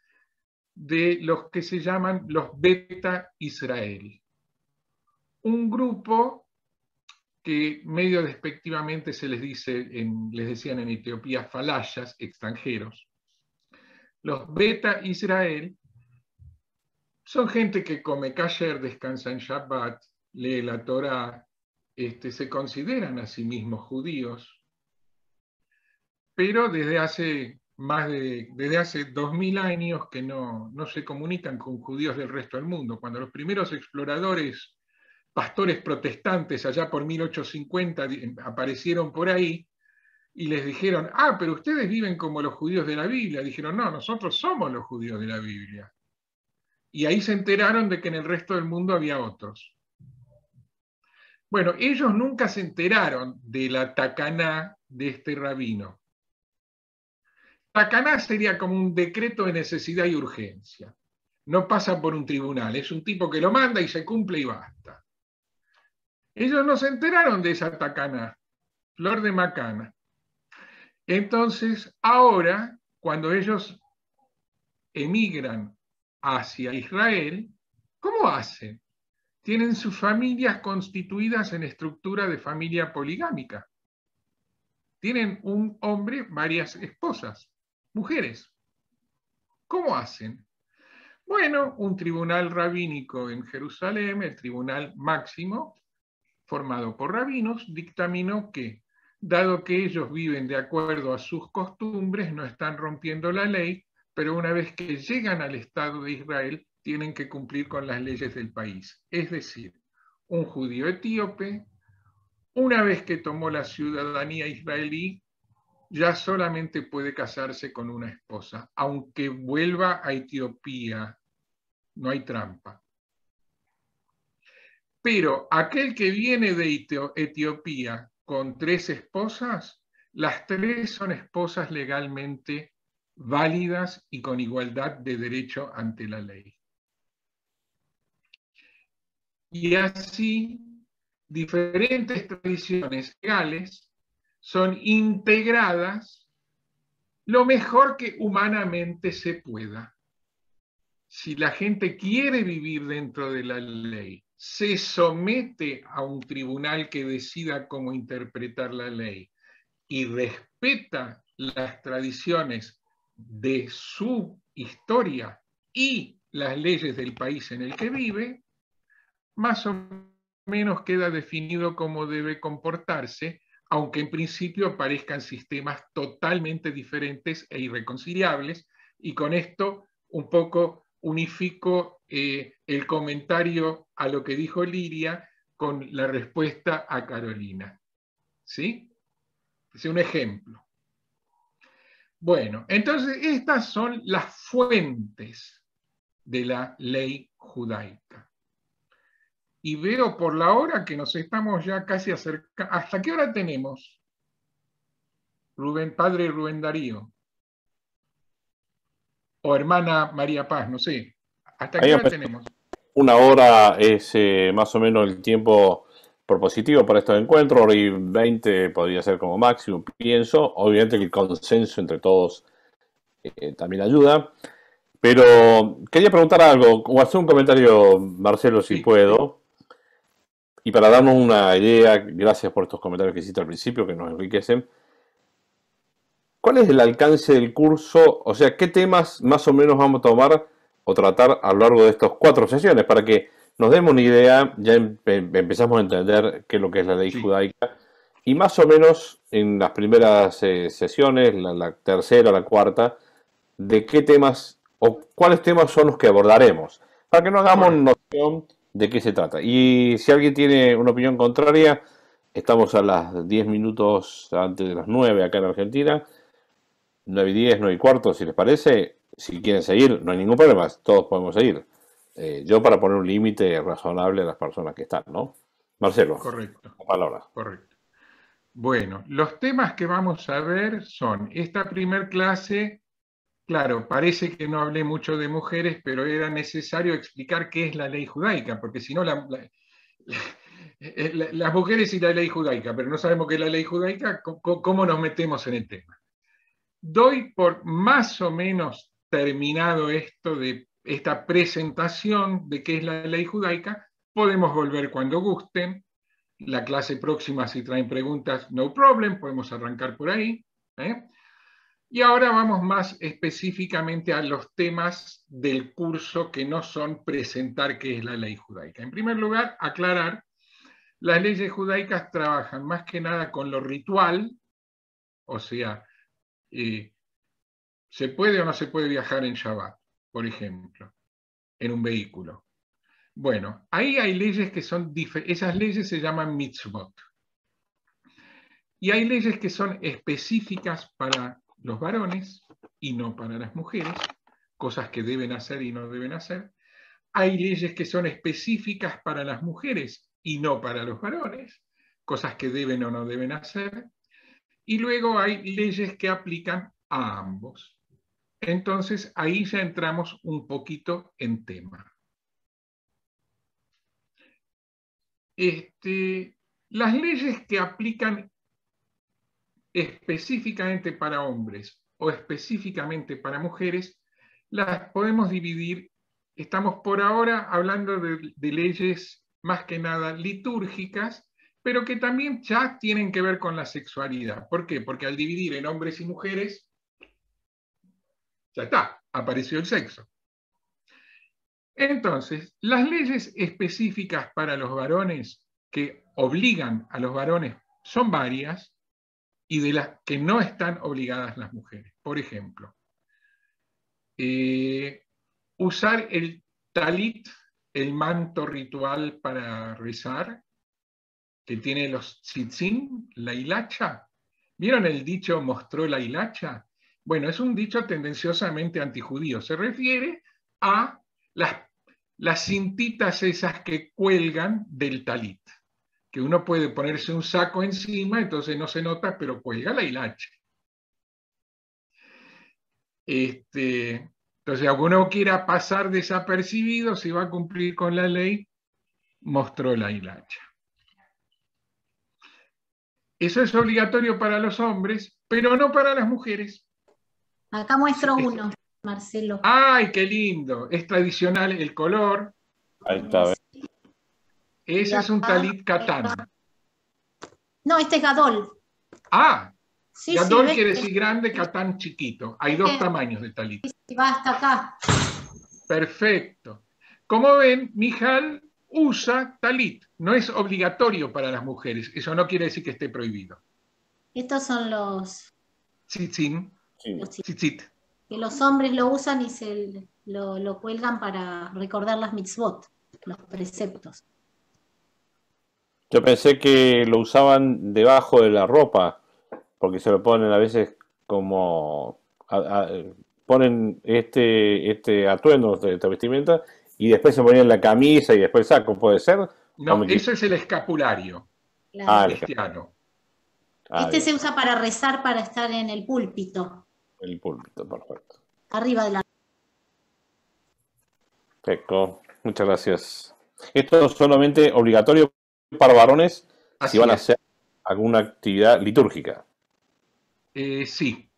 de los que se llaman los Beta Israel. Un grupo que medio despectivamente se les dice, les decían en Etiopía falayas, extranjeros. Los Beta Israel son gente que come kasher, descansa en Shabbat, lee la Torá, se consideran a sí mismos judíos, pero desde hace desde hace 2000 años que no se comunican con judíos del resto del mundo. Cuando los primeros exploradores pastores protestantes allá por 1850 aparecieron por ahí y les dijeron, pero ustedes viven como los judíos de la Biblia. Dijeron, no, nosotros somos los judíos de la Biblia. Y ahí se enteraron de que en el resto del mundo había otros. Bueno, ellos nunca se enteraron de la takaná de este rabino. Takaná sería como un decreto de necesidad y urgencia. No pasa por un tribunal, es un tipo que lo manda y se cumple y basta. Ellos no se enteraron de esa takaná, flor de macana. Entonces, ahora, cuando ellos emigran hacia Israel, ¿cómo hacen? Tienen sus familias constituidas en estructura de familia poligámica. Tienen un hombre, varias esposas, mujeres. ¿Cómo hacen? Bueno, un tribunal rabínico en Jerusalén, el tribunal máximo, formado por rabinos, dictaminó que, dado que ellos viven de acuerdo a sus costumbres, no están rompiendo la ley, pero una vez que llegan al Estado de Israel, tienen que cumplir con las leyes del país. Es decir, un judío etíope, una vez que tomó la ciudadanía israelí, ya solamente puede casarse con una esposa, aunque vuelva a Etiopía, no hay trampa. Pero aquel que viene de Etiopía con 3 esposas, las 3 son esposas legalmente válidas y con igualdad de derecho ante la ley. Y así, diferentes tradiciones legales son integradas lo mejor que humanamente se pueda. Si la gente quiere vivir dentro de la ley, se somete a un tribunal que decida cómo interpretar la ley y respeta las tradiciones de su historia y las leyes del país en el que vive, más o menos queda definido cómo debe comportarse, aunque en principio parezcan sistemas totalmente diferentes e irreconciliables, y con esto un poco unifico el comentario a lo que dijo Liria con la respuesta a Carolina. ¿Sí? Es un ejemplo. Bueno, entonces estas son las fuentes de la ley judaica. Y veo por la hora que nos estamos ya casi acercando. ¿Hasta qué hora tenemos? Padre Rubén Darío. O hermana María Paz, no sé. ¿Hasta qué hora tenemos? 1 hora es más o menos el tiempo propositivo para estos encuentros, 1:20 podría ser como máximo, pienso. Obviamente que el consenso entre todos también ayuda. Pero quería preguntar algo, o hacer un comentario, Marcelo, si puedo. Y para darnos una idea, gracias por estos comentarios que hiciste al principio, que nos enriquecen. ¿Cuál es el alcance del curso? O sea, ¿qué temas más o menos vamos a tomar o tratar a lo largo de estas 4 sesiones? Para que nos demos una idea, ya empezamos a entender qué es lo que es la ley judaica. Y más o menos en las primeras sesiones, la tercera, la cuarta, de qué temas o cuáles temas son los que abordaremos. Para que nos hagamos noción de qué se trata. Y si alguien tiene una opinión contraria, estamos a las 10 minutos antes de las 9 acá en Argentina, 9:10, 9:15, si les parece. Si quieren seguir, no hay ningún problema, todos podemos seguir. Yo para poner un límite razonable a las personas que están, ¿no? Marcelo. Correcto. La palabra. Correcto. Bueno, los temas que vamos a ver son esta primer clase. Claro, parece que no hablé mucho de mujeres, pero era necesario explicar qué es la ley judaica, porque si no, las mujeres y la ley judaica, pero no sabemos qué es la ley judaica, ¿cómo nos metemos en el tema? Doy por más o menos terminado esto de esta presentación de qué es la ley judaica. Podemos volver cuando gusten. La clase próxima, si traen preguntas, no problem, podemos arrancar por ahí. Y ahora vamos más específicamente a los temas del curso que no son presentar qué es la ley judaica. En primer lugar, aclarar, las leyes judaicas trabajan más que nada con lo ritual, o sea, ¿se puede o no se puede viajar en Shabbat, por ejemplo, en un vehículo? Bueno, ahí hay leyes que son diferentes, esas leyes se llaman mitzvot. Y hay leyes que son específicas para los varones y no para las mujeres, cosas que deben hacer y no deben hacer. Hay leyes que son específicas para las mujeres y no para los varones, cosas que deben o no deben hacer. Y luego hay leyes que aplican a ambos. Entonces ahí ya entramos un poquito en tema. Las leyes que aplican específicamente para hombres o específicamente para mujeres, las podemos dividir. Estamos por ahora hablando de leyes más que nada litúrgicas, pero que también ya tienen que ver con la sexualidad. ¿Por qué? Porque al dividir en hombres y mujeres, ya está, apareció el sexo. Entonces, las leyes específicas para los varones que obligan a los varones son varias, y de las que no están obligadas las mujeres. Por ejemplo, usar el talit, el manto ritual para rezar, que tiene los tzitzín, la hilacha. ¿Vieron el dicho mostró la hilacha? Bueno, es un dicho tendenciosamente antijudío. Se refiere a las cintitas esas que cuelgan del talit, que uno puede ponerse un saco encima, entonces no se nota, pero cuelga la hilacha. Entonces, aunque uno quiera pasar desapercibido, si va a cumplir con la ley, mostró la hilacha. Eso es obligatorio para los hombres, pero no para las mujeres. Acá muestro uno, Marcelo. ¡Ay, qué lindo! Es tradicional el color. Ahí está. Ese es un talit katán. No, este es gadol. Ah, sí, gadol sí, quiere decir grande, katán chiquito. Hay dos tamaños de talit. Va hasta acá. Perfecto. Como ven, Mijal usa talit. No es obligatorio para las mujeres. Eso no quiere decir que esté prohibido. Estos son los tzitzín. Tzitzit. Que los hombres lo usan y lo cuelgan para recordar las mitzvot, los preceptos. Yo pensé que lo usaban debajo de la ropa, porque se lo ponen a veces como... ponen este atuendo, esta vestimenta, y después se ponían la camisa y después el saco, ¿puede ser? No, eso es el escapulario cristiano. Este se usa para rezar, para estar en el púlpito. El púlpito, perfecto. Arriba de la... Perfecto, muchas gracias. Esto es solamente obligatorio para varones si van a hacer alguna actividad litúrgica. Sí.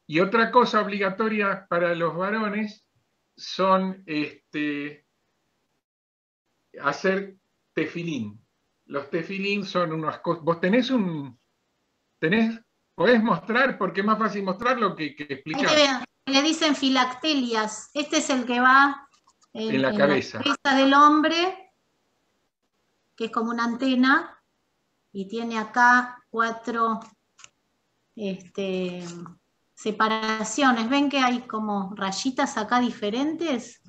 Y otra cosa obligatoria para los varones son hacer tefilín. Los tefilín son unas cosas... ¿Vos podés mostrar? Porque es más fácil mostrarlo que explicar. Le dicen filactelias. Este es el que va en la cabeza del hombre, que es como una antena, y tiene acá 4 separaciones. ¿Ven que hay como rayitas acá diferentes?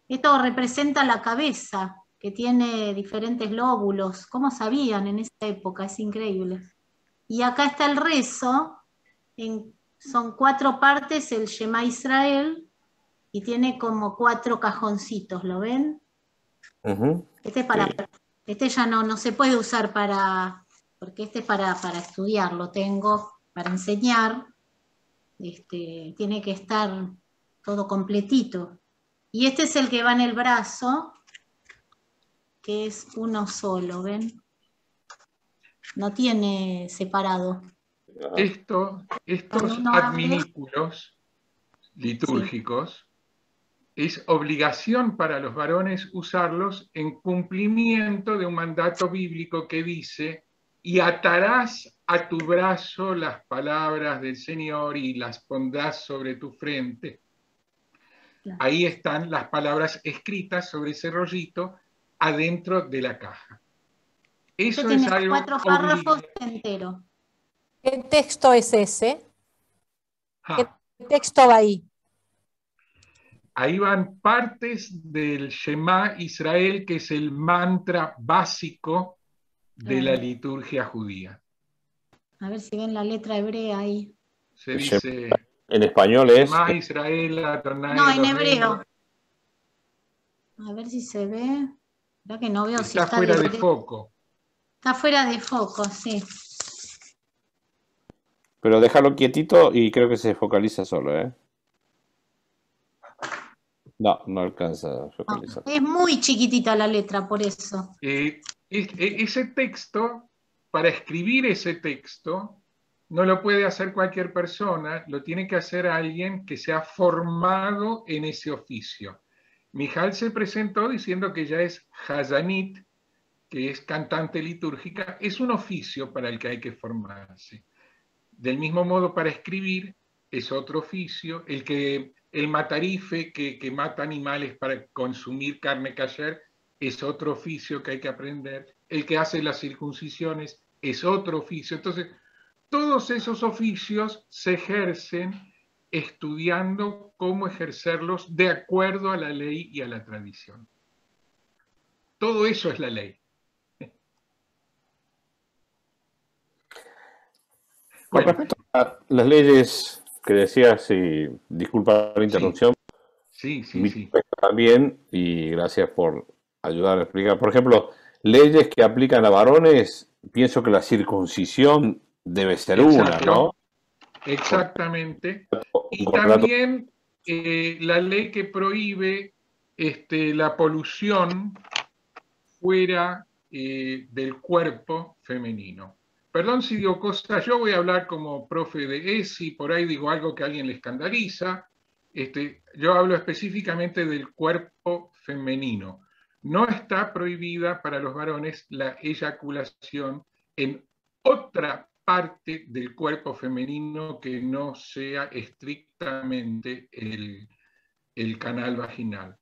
Esto representa la cabeza, que tiene diferentes lóbulos. ¿Cómo sabían en esa época? Es increíble. Y acá está el rezo, son 4 partes, el Shema Israel, y tiene como 4 cajoncitos, ¿lo ven? Este ya no se puede usar porque este es para estudiar, lo tengo para enseñar, tiene que estar todo completito. Y este es el que va en el brazo, que es uno solo, ¿ven? No tiene separado. Estos adminículos litúrgicos, es obligación para los varones usarlos en cumplimiento de un mandato bíblico que dice: y atarás a tu brazo las palabras del Señor y las pondrás sobre tu frente. Claro. Ahí están las palabras escritas sobre ese rollito adentro de la caja. Eso es algo 4 párrafos enteros. ¿Qué texto es ese? ¿Qué texto va ahí? ahí van partes del Shema Israel, que es el mantra básico de la liturgia judía. A ver si ven la letra hebrea ahí. Se dice... En español es... Shema Israel, Adonai No, en Eloheinu. hebreo. A ver si se ve. ¿Verdad que no veo si está fuera de foco? foco. Está fuera de foco, sí. Pero déjalo quietito y creo que se focaliza solo, ¿eh? No, no alcanza a focalizar. No, es muy chiquitita la letra, por eso. Ese texto, para escribir ese texto, no lo puede hacer cualquier persona, lo tiene que hacer alguien que se ha formado en ese oficio. Mijal se presentó diciendo que ella es Hazanit, que es cantante litúrgica, es un oficio para el que hay que formarse. Del mismo modo, para escribir es otro oficio. El matarife, que mata animales para consumir carne kasher, es otro oficio que hay que aprender. El que hace las circuncisiones es otro oficio. Entonces, todos esos oficios se ejercen estudiando cómo ejercerlos de acuerdo a la ley y a la tradición. Todo eso es la ley. Con respecto a las leyes que decías, y disculpa la interrupción, sí. También, y gracias por ayudar a explicar. Por ejemplo, leyes que aplican a varones, pienso que la circuncisión debe ser una, ¿no? Exactamente. Y también la ley que prohíbe la polución fuera del cuerpo femenino. Perdón si digo cosas, yo voy a hablar como profe de ESI, por ahí digo algo que a alguien le escandaliza. Yo hablo específicamente del cuerpo femenino. No está prohibida para los varones la eyaculación en otra parte del cuerpo femenino que no sea estrictamente el canal vaginal.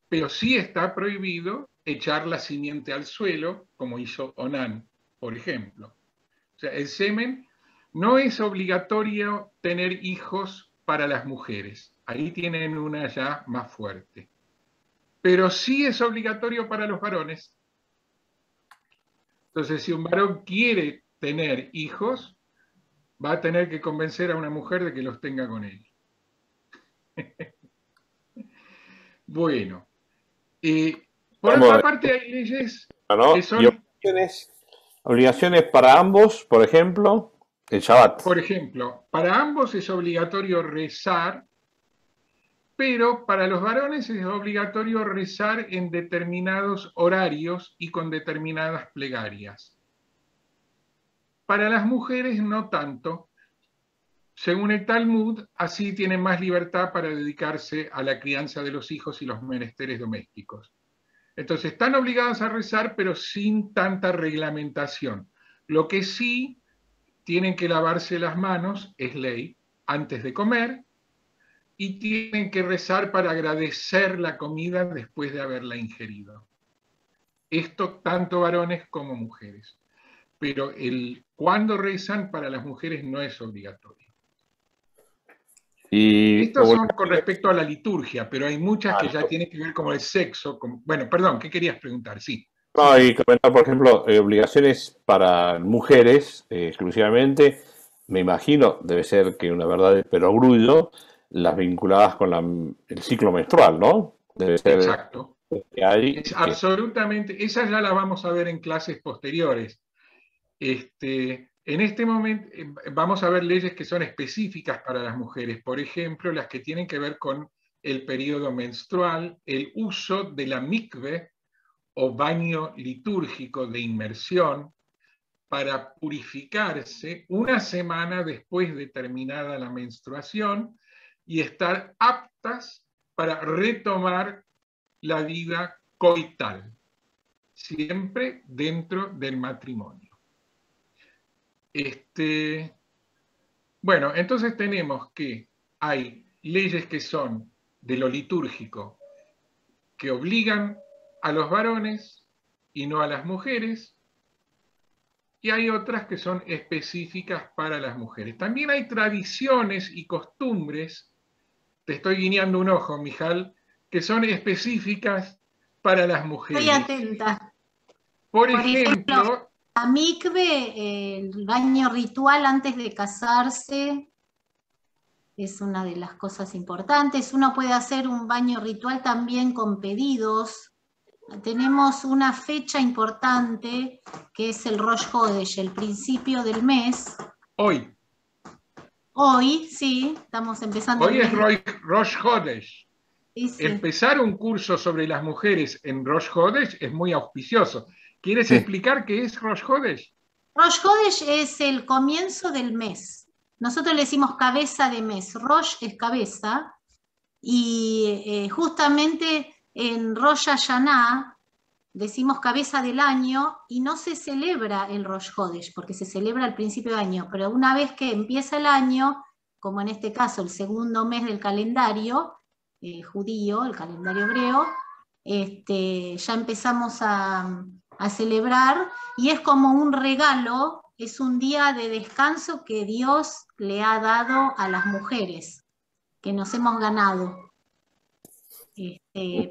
Pero sí está prohibido echar la simiente al suelo, como hizo Onán, por ejemplo. O sea, el semen no es obligatorio tener hijos para las mujeres. Ahí tienen una ya más fuerte. Pero sí es obligatorio para los varones. Entonces, si un varón quiere tener hijos, va a tener que convencer a una mujer de que los tenga con él. Bueno. Por otra parte, hay leyes que son... Obligaciones para ambos, por ejemplo, el Shabbat. Por ejemplo, para ambos es obligatorio rezar, pero para los varones es obligatorio rezar en determinados horarios y con determinadas plegarias. Para las mujeres no tanto. Según el Talmud, así tienen más libertad para dedicarse a la crianza de los hijos y los menesteres domésticos. Entonces, están obligadas a rezar, pero sin tanta reglamentación. Lo que sí tienen que lavarse las manos, es ley, antes de comer, y tienen que rezar para agradecer la comida después de haberla ingerido. Esto tanto varones como mujeres. Pero cuando rezan para las mujeres no es obligatorio. Estos son con respecto a la liturgia, pero hay muchas que ya tienen que ver con el sexo. Bueno, perdón, ¿qué querías preguntar? Sí. No, y comentar, por ejemplo, obligaciones para mujeres exclusivamente, me imagino, debe ser que una verdad de perogrullo, las vinculadas con el ciclo menstrual, ¿no? Debe ser. Exacto. Absolutamente, esas ya las vamos a ver en clases posteriores. En este momento vamos a ver leyes que son específicas para las mujeres, por ejemplo, las que tienen que ver con el periodo menstrual, el uso de la mikve o baño litúrgico de inmersión para purificarse una semana después de terminada la menstruación y estar aptas para retomar la vida coital, siempre dentro del matrimonio. Bueno, entonces tenemos que hay leyes que son de lo litúrgico, que obligan a los varones y no a las mujeres, y hay otras que son específicas para las mujeres. También hay tradiciones y costumbres te estoy guiñando un ojo, Mijal, que son específicas para las mujeres. Estoy atenta. Por ejemplo, la mikve, el baño ritual antes de casarse, es una de las cosas importantes. Uno puede hacer un baño ritual también con pedidos. Tenemos una fecha importante que es el Rosh Hodesh, el principio del mes. Hoy. Hoy, sí, estamos empezando. Hoy es Rosh Hodesh. Sí, sí. Empezar un curso sobre las mujeres en Rosh Hodesh es muy auspicioso. ¿Quieres explicar qué es Rosh Hodesh? Rosh Hodesh es el comienzo del mes. Nosotros le decimos cabeza de mes. Rosh es cabeza. Y justamente en Rosh Hashanah decimos cabeza del año y no se celebra el Rosh Hodesh porque se celebra al principio de año. Pero una vez que empieza el año, como en este caso el segundo mes del calendario judío, el calendario hebreo, ya empezamos a celebrar, y es como un regalo, es un día de descanso que Dios le ha dado a las mujeres, que nos hemos ganado.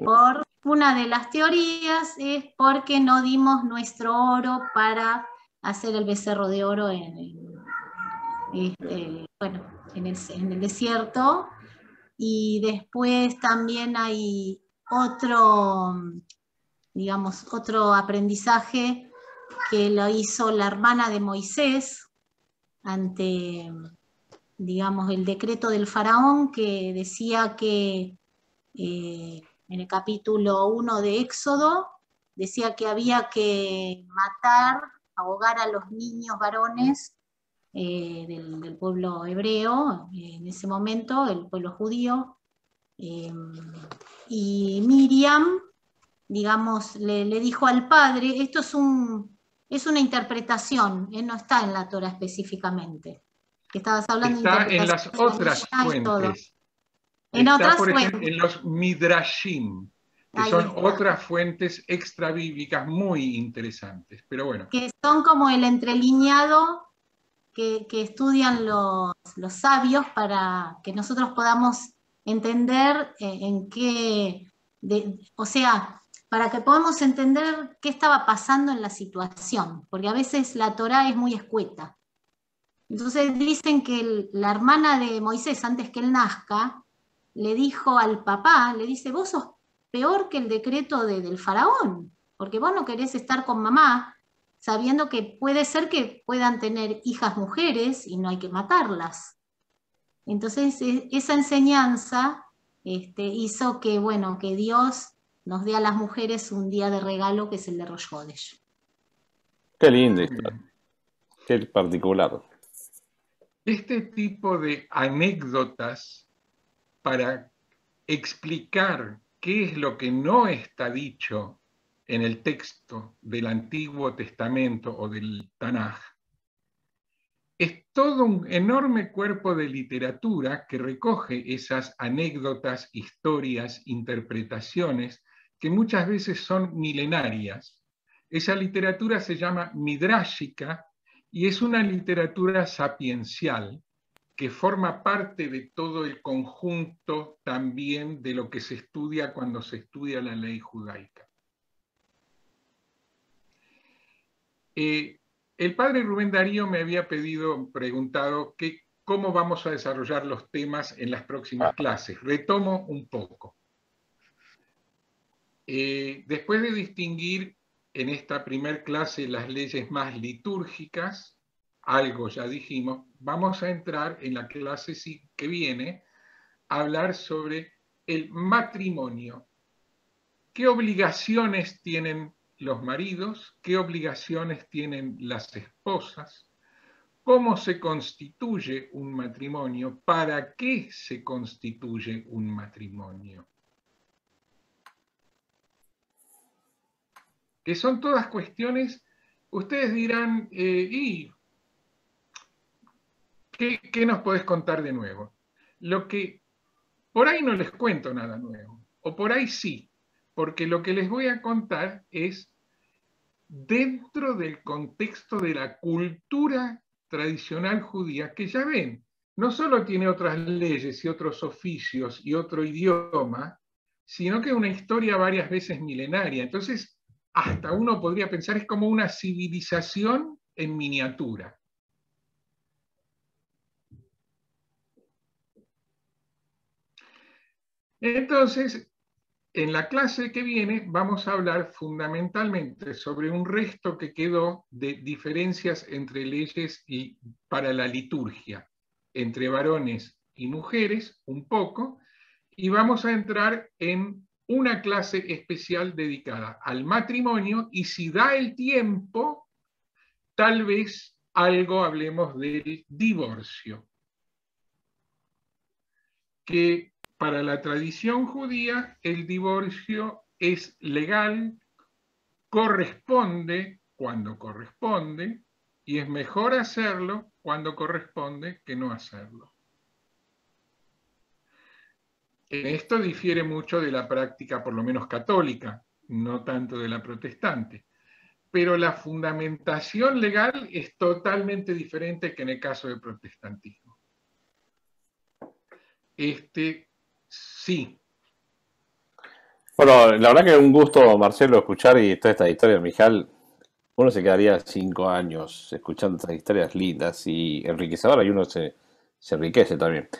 Por una de las teorías es porque no dimos nuestro oro para hacer el becerro de oro en el desierto. Y después también hay otro aprendizaje que lo hizo la hermana de Moisés ante, el decreto del faraón, que decía que en el capítulo 1 de Éxodo, decía que había que matar, ahogar a los niños varones del pueblo hebreo, en ese momento, el pueblo judío, y Miriam, le dijo al padre, esto es una interpretación, no está en la Torah específicamente, que estabas hablando está de en las otras fuentes. En está, otras por ejemplo, fuentes. en los Midrashim, que son otras fuentes extrabíblicas muy interesantes, pero bueno. Que son como el entrelineado que estudian los sabios para que nosotros podamos entender para que podamos entender qué estaba pasando en la situación, porque a veces la Torá es muy escueta. Entonces dicen que la hermana de Moisés, antes que él nazca, le dijo al papá, le dice, vos sos peor que el decreto del faraón, porque vos no querés estar con mamá, sabiendo que puede ser que puedan tener hijas mujeres y no hay que matarlas. Entonces esa enseñanza hizo que Dios nos dé a las mujeres un día de regalo, que es el de Rosh Hodesh. Qué lindo, qué particular. Este tipo de anécdotas para explicar qué es lo que no está dicho en el texto del Antiguo Testamento o del Tanaj, es todo un enorme cuerpo de literatura que recoge esas anécdotas, historias, interpretaciones que muchas veces son milenarias. Esa literatura se llama midráshica y es una literatura sapiencial que forma parte de todo el conjunto también de lo que se estudia cuando se estudia la ley judaica. El padre Rubén Darío me había preguntado cómo vamos a desarrollar los temas en las próximas clases. Retomo un poco. Después de distinguir en esta primer clase las leyes más litúrgicas, algo ya dijimos, vamos a entrar en la clase que viene a hablar sobre el matrimonio. ¿Qué obligaciones tienen los maridos? ¿Qué obligaciones tienen las esposas? ¿Cómo se constituye un matrimonio? ¿Para qué se constituye un matrimonio? Que son todas cuestiones, ustedes dirán, ¿qué nos podés contar de nuevo? Lo que por ahí no les cuento nada nuevo, o por ahí sí, porque lo que les voy a contar es dentro del contexto de la cultura tradicional judía, que ya ven, no solo tiene otras leyes y otros oficios y otro idioma, sino que una historia varias veces milenaria. Entonces, hasta uno podría pensar, es como una civilización en miniatura. Entonces, en la clase que viene vamos a hablar fundamentalmente sobre un resto que quedó de diferencias entre leyes y para la liturgia, entre varones y mujeres, un poco, y vamos a entrar en una clase especial dedicada al matrimonio, y si da el tiempo, tal vez algo hablemos del divorcio, que para la tradición judía el divorcio es legal, corresponde cuando corresponde, y es mejor hacerlo cuando corresponde que no hacerlo. En esto difiere mucho de la práctica, por lo menos católica, no tanto de la protestante. Pero la fundamentación legal es totalmente diferente que en el caso del protestantismo. Sí. Bueno, la verdad que es un gusto, Marcelo, escuchar y toda esta historia, Mijal. Uno se quedaría 5 años escuchando estas historias lindas y enriquecedoras, y uno se enriquece también.